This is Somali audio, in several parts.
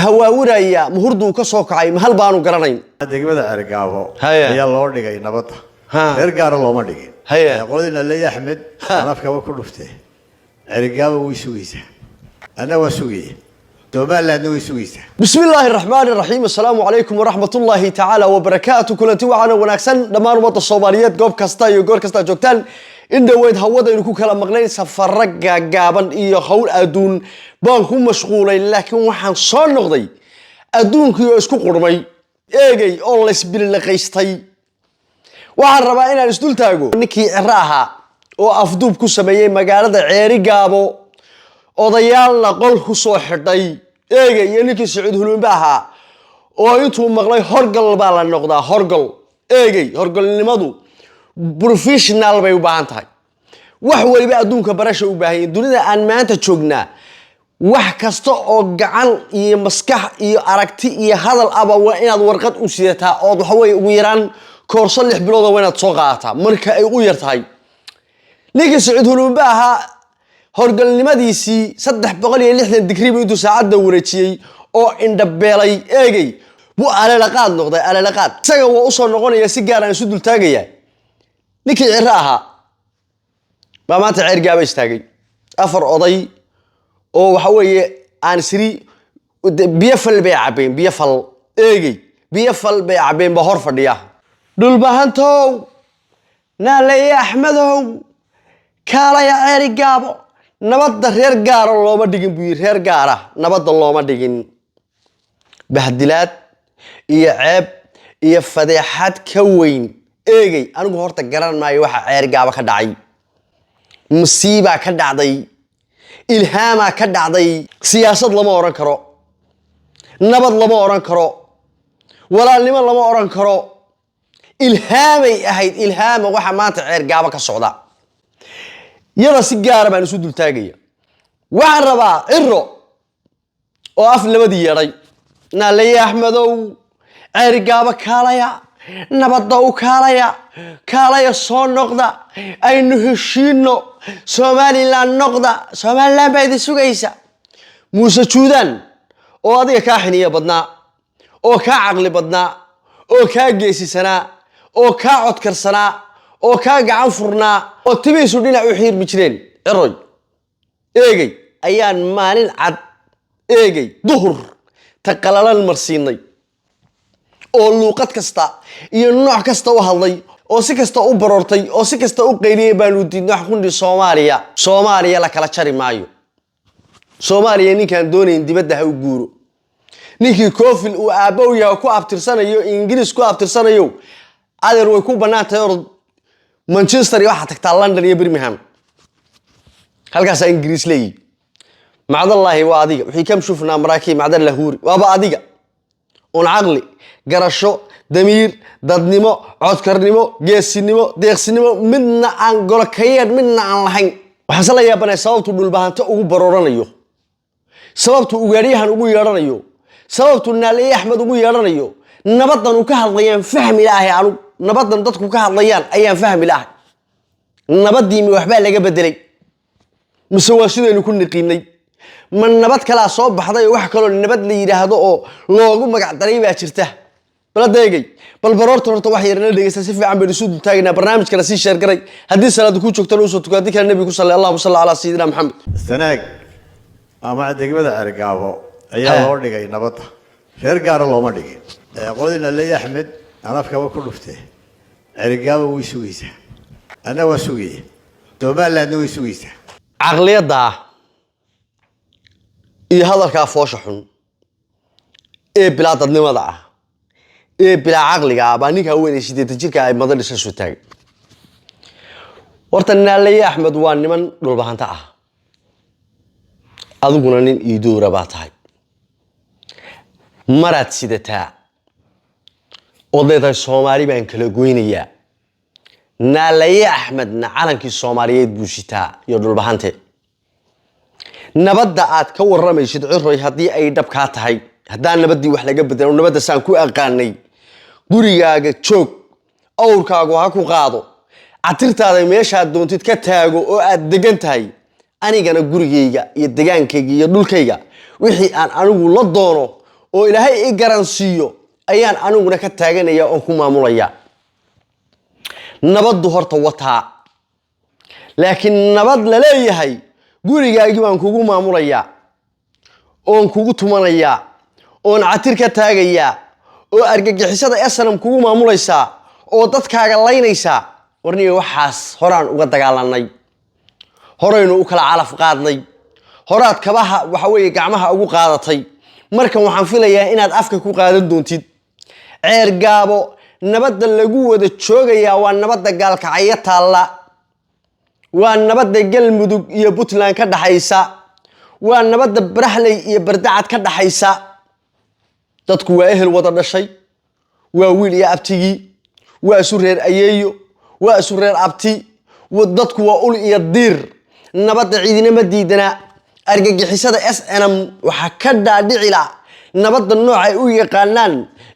هواوريا مهردو كسو كعي محل بانو غرانين degmada Argaabo ayaa loo dhigay nabad reer gaar looma dhigin qodina Leey Axmed anafka ku dhuftay Argaabo way sugaysaa ana waa sugay Soomaaliland way sugaysaa بسم الله الرحمن الرحيم السلام عليكم ورحمة الله تعالى وبركاته كلنتي وعنا وناكسن dhamaan umada Soomaaliyeed goob kasta iyo goor kasta joogtaan in dhaweyd hawada inuu ku kala maqnayn safar gaaban iyo hawl aduun baan ku mashquulay laakiin waxaan soo noqday adduunkii isku qurmay eegay oo la isbilaqaystay waxaan rabaa inaan isdul taago ninkii ciraaha oo afduub ku sameeyay magaalada Ceerigaabo odayaalna qol ku soo xidhay eegay iyo ninkii Saciid Hulumba ahaa oo intuu maqlay horgal baa la noqdaa horgal eegay horgalnimadu professional bay u baahan tahay wax waliba adduunka barasho u baahan yahay dunida aan maanta joognaa wax kasta oo gacan iyo maskax iyo aragti iyo hadal aba waa inaad warqad u sidataa oo waxa way ugu yaraan koorso 6 bilood oo inaad soo qaadataa marka ay u yartahay ninkii Saciid Hulumba ahaa horgalnimadiisii 360 digrii intuu saacada wareejiyay oo indhabeelay eegay buu alaalaqaad noqday alaalaqaad isaga waa u soo noqonaya si gaar ah isu dul taagaya ninkii ciraaha baa maanta Ceerigaabo istaagay afar oday oo waxa weeye aan siri biyafal bay cabeen biyafal eegay biyafal bay cabeen ba hor fadhiya dhulbahantow Leey Axmedow kaalaya Ceerigaabo nabadda reer gaar looma dhigin buu reer gaar ah nabadda looma dhigin bahdilaad iyo ceeb iyo fadeexad ka weyn eegay anigu horta garan maayo waxa Ceerigaabo ka dhacay musiiba ka dhacday ilhaama ka dhacday siyaasad lama oran karo nabad lama oran karo walaalnimo lama oran karo ilhaamay ahayd ilhaama waxa maanta Ceerigaabo ka socda yada si gaar ah baan isu dul taagaya waxaan rabaa ciro oo af labadii yeeray Leey Axmedow Ceerigaabo kaalaya nabadda u kaalaya soo noqda aynu heshiino Somaliland noqda Somaliland bay sugaysa Muuse Juudan oo adiga ka xiniya badnaa oo ka aqli badnaa oo ka geesisanaa oo ka codkarsanaa oo ka gacan furnaa oo tibiisu dhinac u xiirmi jireen ciroy eegay ayaan maalin cad eegay duhur taqalalan marsiinay oo luuqad kasta iyo nooc kasta u hadlay oo si kasta u baroortay oo si kasta u qeyliyay baanu diidnay wax ku Soomaaliya la kala jari maayo Soomaaliya ninkan doonayn dibadda ha u guuro ninkii koofil uu aabow yahay ku abtirsanayo Ingiriis ku abtirsanayo adeer way ku banaantay oo Manchester waxa tagtaa London iyo Birmingham halkaas Ingiriis leeyahay macdallahi waa adiga wixii kam shufnaa maraakiib macdal lahuuri waaba adiga on aqli garasho damiir dadnimo codkarnimo geesinimo deeqsinimo midna aan golkayeen midna aan lahayn waxa la yaabanay sababtu dhulbahanto ugu barooranayo sababtu ugaariyahan ugu yeeranayo sababtu Leey Axmed ugu yeeranayo nabadan uu ka hadlayaan fahmi ilaahay aanu nabadan dadku ka hadlayaan ayaan fahmi ilaahay nabadii mi waxba laga bedelay mise waa sidaynu ku niqiinay man nabad kala soo baxday wax kale oo nabad la yiraahdo oo loogu magac daray baa jirta baladeegay bal baroorta horta wax yarna dhageysta si fiican bay isu taagna barnaamijkana si sheer garay hadii salaadu ku joogtaan oo soo tukaadi kara nabiga sallallahu alayhi wa sallam Muhammad sanaag ama degmada Argaabo ayaa loo dhigay nabad reer gaar looma dhigin qodina Leey Axmed anafka ku dhuftay Argaabo way sugaysaa ana waa sugay Soomaaliland way sugaysaa aqliyada iyo hadalka foosha xun ee bilaadnimada ah ee bila aqliga baa ninka weynay 8 jirka ay madalisa soo taagay horta Leey Axmed waa niman dhulbahanta ah aduguna nin iidoora baa tahay marad sidataa odaydaan Soomaali baan kala goynayaa Leey Axmed calankii Soomaaliyeed buu sitaa iyo dhulbahante nabadda aad ka waramaysid ciroy hadii ay dhab ka tahay haddaan nabadii wax laga bedelo nabadda saan ku aqaanay gurigaaga joog awrkaagu ha ku qaado atirtaada meesha doontid ka taago oo aad degan tahay anigana gurigeyga iyo degaankayga iyo dhulkayga wixii aan anigu la doono oo ilaahay i garansiiyo ayaan aniguna ka taaganaya oo ku maamulaya nabaddu horta wataa laakiin nabad la leeyahay gurigaagii baan kugu maamulaya oon kugu tumanaya oon catir ka taagaya oo argagixisada SNM kugu maamulaysa oo dadkaaga laynaysa warniyo waxaas horaan uga dagaalanay horaynu u kala calaf qaadnay horaad kabaha waxa weeye gacmaha ugu qaadatay markan waxaan filayaa inaad afka ku qaadan doontid ceer gaabo nabadda lagu wada joogaya waa nabadda gaalkacyo taalla waa nabadda galmudug iyo Puntland ka dhaxaysa waa nabadda Baraxley iyo Bardacad ka dhaxaysa dadku waa ehel wada dhashay waa wiil iyo abtigii waa isu reer ayeeyo waa isu reer abti dadku waa ul iyo diir nabadda ciidinama diidana argagixisada SNM waxa ka dhaadhici la nabadda noocay u yaqaanaan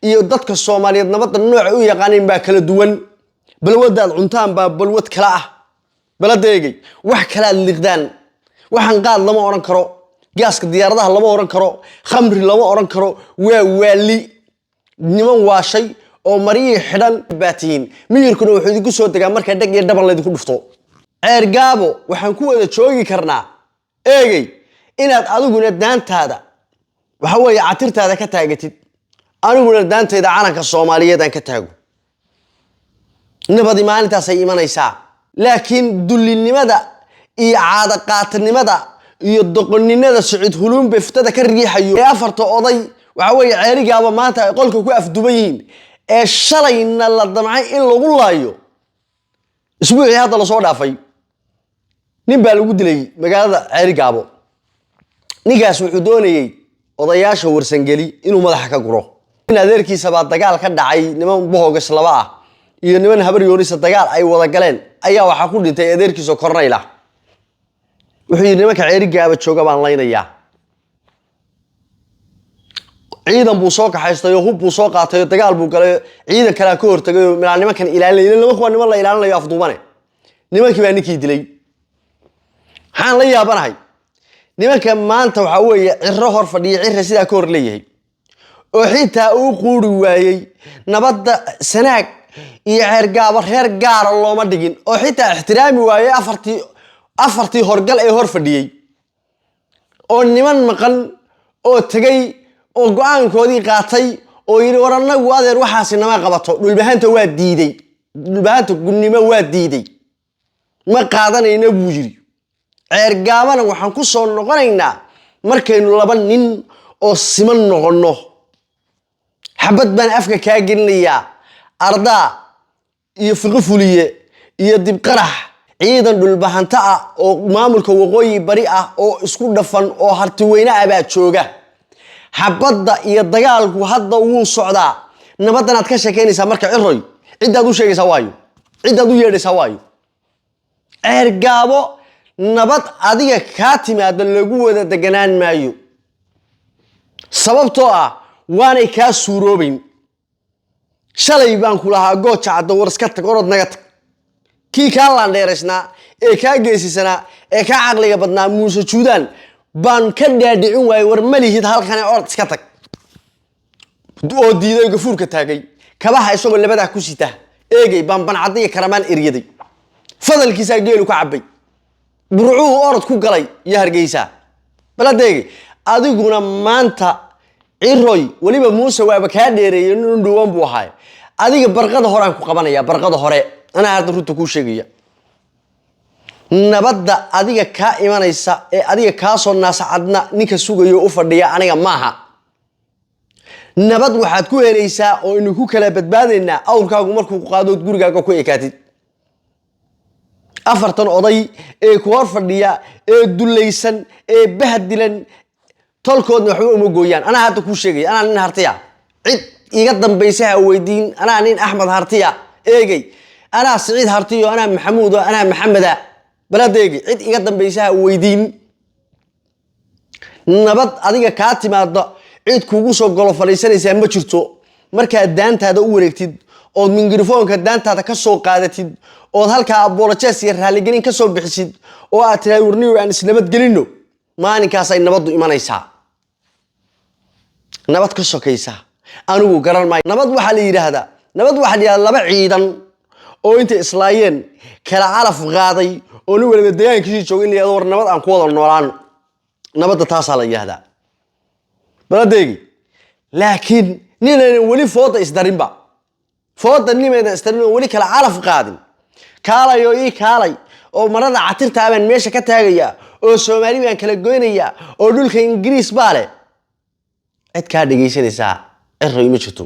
iyo dadka Soomaaliyeed nabadda noocay u yaqaaneen baa kala duwan balwadaad cuntaan baa balwad kala ah baladeegay wax kala liqdaan waxaan qaad lama oran karo gaaska diyaaradaha lama oran karo khamri lama oran karo waa waali niman waashay oo mariye xidhan baatiin miyirkuna wuxuu idinku soo dagaa marka dhag iyo dhaban leedku dhufto ceer gaabo waxaan ku wada joogi karnaa eegay inaad adiguna daantaada waxa weeye catirtaada ka taagatid aniguna daantayda calanka Soomaaliyeed aan ka taago nabadi maalintaas ay imanaysaa laakiin dullinimada iyo caada qaatanimada iyo doqonninimada Saciid Huluun beftada ka riixayo ee afarta oday waxa weeye ceerigaaba maanta ay qolka ku afduban yihiin ee shalayna la damcay in lagu laayo isbuucii hadda la soo dhaafay nin baa lagu dilay magaalada ceerigaabo ninkaas wuxuu doonayay odayaasha warsangeli inuu madaxa ka guro in adeerkiisa baa dagaal ka dhacay niman bohogas laba ah iyo niman habar yoonisa dagaal ay wada galeen ayaa waxa ku dhintay adeerkiisa korneyla wuxuu yiri nimanka ceerigaaba jooga baan laynayaa ciidan buu soo kaxaystay oo hub buu soo qaatay dagaal buu galay ciidan kala ka hortagay oo nimankan ilaalinay nimanku waa niman la ilaalinayo afduubane nimankii baa ninkii dilay waxaan la yaabanahay nimanka maanta waxa weeye cirro hor fadhiya cirra sidaa ka hor leeyahay oo xitaa uu quuri waayay nabadda sanaag iyo ceer gaabo reer gaar looma dhigin oo xitaa ixtiraami waayay afartii horgal ee hor fadhiyay oo niman maqan oo tagay oo go'aankoodii qaatay oo yiri war anagu adeer waxaasi nama qabato dhulbahanta waa diiday dhulbahanta gunnimo waa diiday ma qaadanayna buu yiri ceer gaabana waxaan ku soo noqonaynaa markaynu laba nin oo siman noqono xabad baan afka ka gelinayaa arda iyo fiqfuliye iyo dib qarax ciidan dhulbahanta ah oo maamulka waqooyi bari ah oo isku dhafan oo harti weyna abaa jooga xabadda iyo dagaalku hadda wuu socdaa nabadan aad ka sheekeynaysaa marka ciroy cidaad u sheegaysaa waayo cidaad u yeedhaysaa waayo ceer gaabo nabad adiga ka timaado lagu wada deganaan maayo sababtoo ah waanay ka suuroobayn shalay baan ku lahaa gooja caddo war iska tag orod naga tag kii ka laandheeraysnaa ee ka geesisanaa ee ka caqliga badnaa Muuse Juudaan baan ka dhaadhicin waayay war malihid halkan orod iska tag oo diiday gafuurka taagay kabaha isagoo labada ku sita eegay baan bancadiga karamaan eriyaday fadalkiisa geelu ka cabay burcuhu orod ku galay iyo Hargeysa baladeegay adiguna maanta ciroy waliba Muuse waaba ka dheereeyay inuu dhuwan buu ahay adiga barqada hore aan ku qabanaya barqada hore ana hadda runta ku sheegaya nabadda adiga ka imanaysa ee adiga ka soo naasacadna ninka sugayo u fadhiya aniga maaha nabad waxaad ku helaysaa oo inuu ku kala badbaadayna awrkaagu markuu qaado gurigaaga ku ekaatid afartan oday ee ku hor fadhiya ee dulaysan ee bahdilan tolkoodna waxba uma gooyaan ana hadda ku sheegay ana nin hartiya cid iga dambaysa weydiin ana nin Axmed hartiya eegay ana Saciid hartiyo ana Maxamuud ana Maxameda baladeegay cid iga dambaysa weydiin nabad adiga ka timaado cid kugu soo golo fariisanaysa ma jirto marka daantaada u wareegtid oo microphone-ka daantaada ka soo qaadatid oo halka apologies iyo raali gelin ka soo bixisid oo aad tiraahdo warniyo aan isnabad gelino maalinkaas ay nabadu imanaysaa nabad ka sokaysa anigu garan maayo nabad waxa la yiraahdaa nabad waxa la yiraahdaa laba ciidan oo inta islaayeen kala calaf qaaday oo nin waliba deegaankiisa joogay in la yiraahdo war nabad aan ku wada noolaan nabadda taas la yiraahdaa baladeegi laakiin ninayna wali fooda isdarinba fooda nimayna isdarin oo wali kala calaf qaadin kaalayo ii kaalay oo marada catirta aan meesha ka taagaya oo Soomaali baan kala goynaya oo dhulka Ingiriis baale cid ka dhageysanaysa erray ma jirto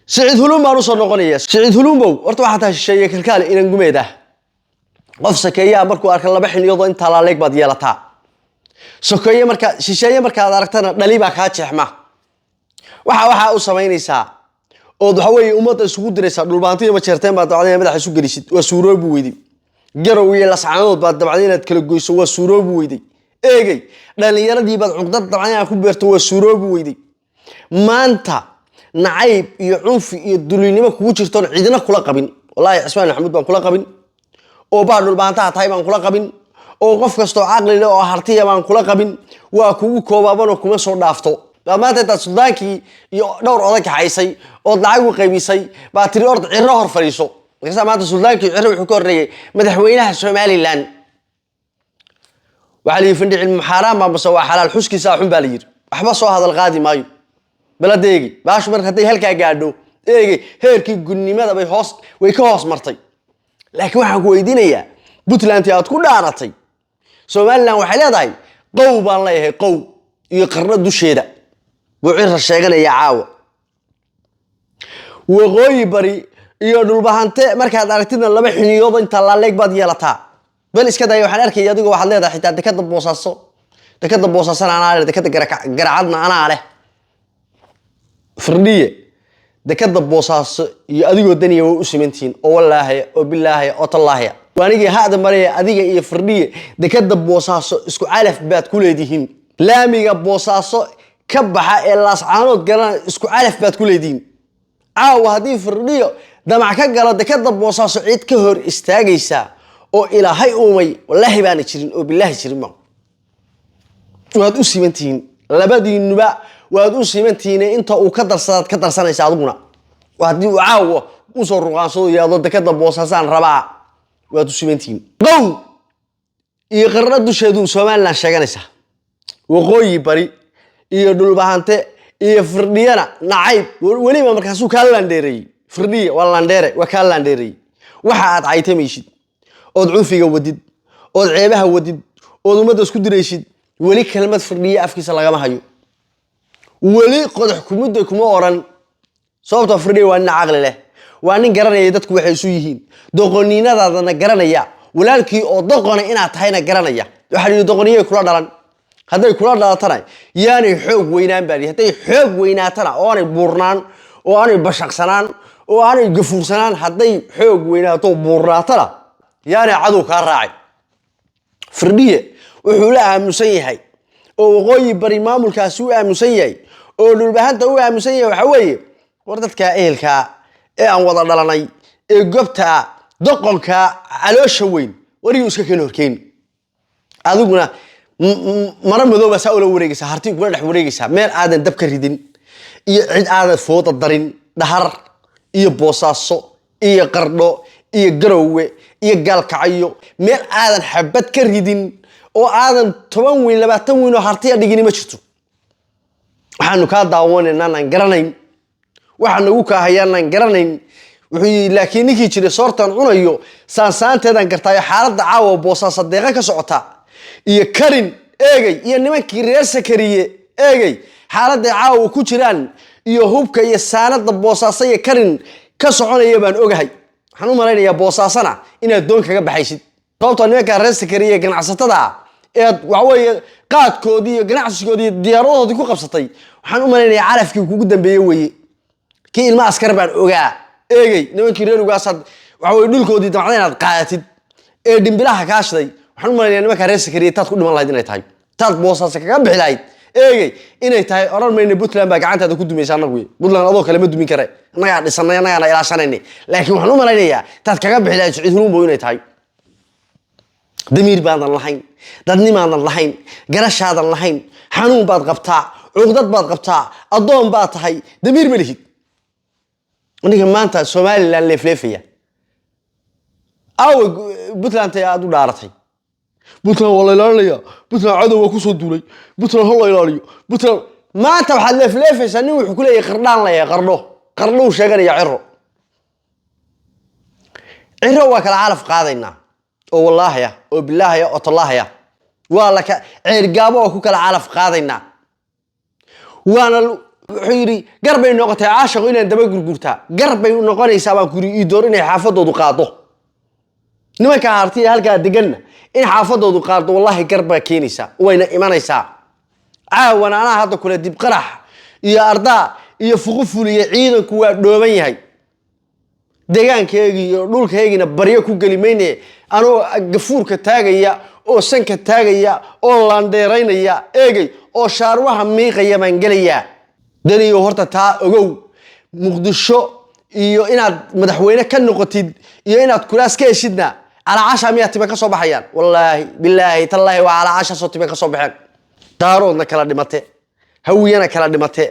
Saciid Hulum baan u soo noqonaya Saciid Hulum bow horta waxa taa shisheeye kalkaal inaan gumeeda qof sakeeya markuu arka laba xiliyoodo inta la leeg baad yeelataa sakeeya marka shisheeye marka aad aragtana dhali baa ka jeexma waxa u sameynaysaa oo waxa weeye ummadda isugu diraysa dhulbaantiyo ma jeerteen baad dacdeen madax isu galisid waa suuroob weeydi garow iyo lascaanood baad dabacday inaad kala goyso waa suuroob weeydi eegay dhalinyaradii baad cugdad dabacday ku beerto waa suuroob weeydi maanta nacayb iyo cunfi iyo dulinimo kugu jirto cidina kula qabin wallahi Cismaan Maxamuud baan kula qabin oo baa dhulbaantaha tahay baan kula qabin oo qof kasto aqli leh oo hartiya baan kula qabin waa kugu koobaban oo kuma soo dhaafto maanta dad Sudaankii iyo dhowr oday ka haysay oo lacag u qaybisay baa tiri ord cirro hor fariiso markaas maanta Sudaankii cirro wuxuu ka horeeyay madaxweynaha Somaliland waxa la yifindhi cilmi xaraam ma soo xalaal xuskiisa xun baa la yiri waxba soo hadal qaadi maayo baladeegi baash mar haday halka gaadho eegi heerkii gudnimada way ka hoos martay laakiin waxaan ku weydiinayaa Puntland aad ku dhaaratay Somaliland waxay leedahay qow baan leeyahay qow iyo qarna dusheeda buucir sheeganaya caawa waqooyi bari iyo dhulbahante markaad aragtidna laba xiliyood inta la leeg baad yeelataa bal iska day waxaan arkay adigu waxaad leedahay xitaa dekada boosaasan ana leh dekada garacadna ana leh firdhiye dekada boosaaso iyo adigoo daniya way u simantiin oo wallaahi oo billaahi oo tallaahi waanigi haada maray adiga iyo firdhiye dekada boosaaso isku calaf baad ku leedihiin laamiga boosaaso ka baxa ee laascaanood galan isku calaf baad ku leedihiin caawa hadii firdhiyo damac ka galo dekada boosaaso cid ka hor istaagaysa oo ilaahay uumay wallaahi baan jirin oo billaahi jirin ma waad u simantiin labadiinuba waad u simantiin inta uu ka darsanaysa aduguna hadii uu caawo u soo ruqaansado yaado dekada boosaasan rabaa waad u simantiin qow iyo qarna dusheedu Soomaaliland sheeganaysa waqooyi bari iyo dhulbahante iyo firdhiyana nacayb waliba markaas uu ka landheeray firdhiye waa landheere waa ka landheeray waxa aad caytamaysid oo cunfiga wadid oo ceebaha wadid oo umada isku diraysid wali kelmad firdhiye afkiisa laga ma hayo wali qodax kumudda kuma oran sababta firdhiye waa nin aqli leh waa nin garanaya dadku waxay isu yihiin doqoniinadaadana garanaya walaalkii oo doqona inaad tahayna garanaya waxa uu doqoniye kula dhalan haday kula dhalatana yaani xoog weynaan baa haday xoog weynaatana oo aanay buurnaan oo aanay bashaqsanaan oo aanay gafuursanaan haday xoog weynaato buurnaatana yaani cadow ka raacay firdhiye wuxuu la aamusan yahay oo waqooyi bari maamulkaasi u aamusan yahay oo dhulbahanta u aamusan yahay waxa weeye war dadka ehelka ee aan wada dhalanay ee gobta doqonka caloosha weyn wariyo iska keen horkeen adiguna mara madooba saa ula wareegaysa harti kula dhex wareegaysa meel aadan dab ka ridin iyo cid aadan fooda darin dhahar iyo boosaaso iyo qardho iyo garowe iyo gaalkacyo meel aadan xabad ka ridin oo aadan 10 weyn 20 weyn oo hartiya dhigin ma jirto waxaanu ka daawanaynaa aan garanayn waxaanu ugu ka hayaan garanayn wuxuu laakiin ninkii jiray soortan cunayo saansaanteedan gartaayo xaaladda caawa boosaasa deeqa ka socota iyo karin eegay iyo nimankii reer sakariye eegay xaaladda caawa ku jiraan iyo hubka iyo saanada boosaasa iyo karin ka soconaya baan ogahay waxaan u malaynayaa boosaasana inaad doon kaga baxaysid sababtoo nimanka reer sakariye ganacsatada ee waxa weeye qaadkoodii iyo ganacsigoodii diyaaradoodii ku qabsatay waxaan u malaynayaa calafkii kugu dambeeyay weeye kii ilma askar baan ogaa eegay nimankii reer ugaasad waxa weeye dhulkoodii damacday inaad qaadatid ee dhimbilaha kaashday waxaan u malaynayaa nimanka reer sakariye taad ku dhiman lahayd inay tahay taad boosaasa kaga bixi lahayd eegay inay tahay oran mayna Puntland baa gacantaada ku dumaysa anagu Puntland adoo kale ma dumin kare anaga dhisanay anaga ilaashanayna laakiin waxaan u malaynayaa taad kaga bixi lahayd Saciid Hulum inay tahay damiir baadan lahayn dadnimaadan lahayn garashaadan lahayn xanuun baad qabtaa عقدات بعد قبتها الضوء بعد هاي دمير ملهي ونيجي ما أنت سومالي لان لفلفية أو بطلان تيادو دارتي بطلان والله لا ليا بطلان عدو وكسر دولي بطلان الله لا ليا بطلان ما أنت بحال لفلفية سنو يحكوا لي قردان ليا قرنو شجر يا عرو عرو وكل عارف قاضينا أو والله يا أو بالله يا أو الله يا والله عرقابه وكل عارف قاضينا وانا حيري قربي نقطة عاشق إن دبي قرقرتها قربي نقطة يسابق كوري يدور إن حافظه دقاطه نما كهارتي هالك دقنا إن حافظه دقاطه والله قربه كينيسا وين إيمان يسا عاون أنا هذا كله دي بقرح يا أرضا يا فغفل يا عيد كوا دومي هاي دجان كيجي دول كيجي نبريه كوجليمينه أنا جفور كتاجية أو سن كتاجية أو لانديرين يا إيجي أو شاروها ميقية منجلية دني يهرت تا أجو مقدشة إيو إناد مدحوينه كنقطيد إيو إناد كلاس كيشدنا على 10 تبقى صباحيا والله بالله تالله وعلى 10 صوت تبقى صباحيا دارون كلا دمته هوينا كلا دمته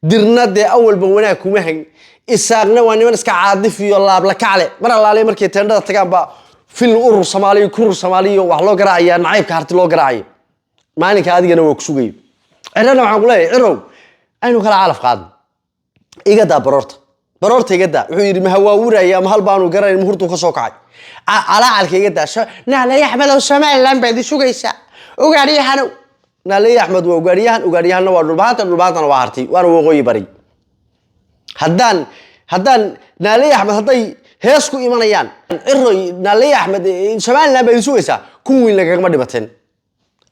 درنا ده أول بوناك ومهن إساقنا واني من إسكا عادف يلا بلا كعلة مرة الله عليه مركي تندر تجاب في الأور الصومالي كور الصومالي وحلو قراعي نعيب كهرت لو قراعي ما إنك هذه أنا وكسوقي أنا معقول إيه عرو أنا كلا عارف قادم إيه ده برورت إيه ده وحير مهواورة يا مهل بانو قراي مهرتو كسوقعي على إيه ده شو نعلى يا أحمد السماء اللي بعدي شو جيسا وقاري حنو نعلى يا أحمد وقاري حنو والرباط أنا وعرتي وأنا وغوي بري هدان نالي أحمد هداي هيسكو إيمانيان إرّي نالي أحمد شمال لا بيسويسا كوين لك ما دبتين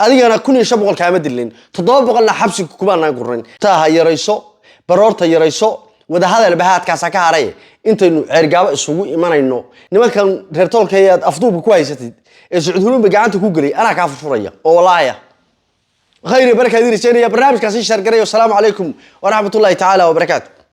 أدي أنا كوني شبغل كامد اللين تضرب قلنا حبس كوبان نقرن تاها يريسو برورتا يريسو وده هذا البهات كاسكا عليه أنت إنه عرقاب السوق إيمان إنه نما كان رتول كياد أفضل بكويسة يسعدون بجانت كوجري أنا كافر شرية والله يا خير بركة هذه الشيء يا برنامج كاسين شرقري والسلام عليكم ورحمة الله تعالى وبركاته.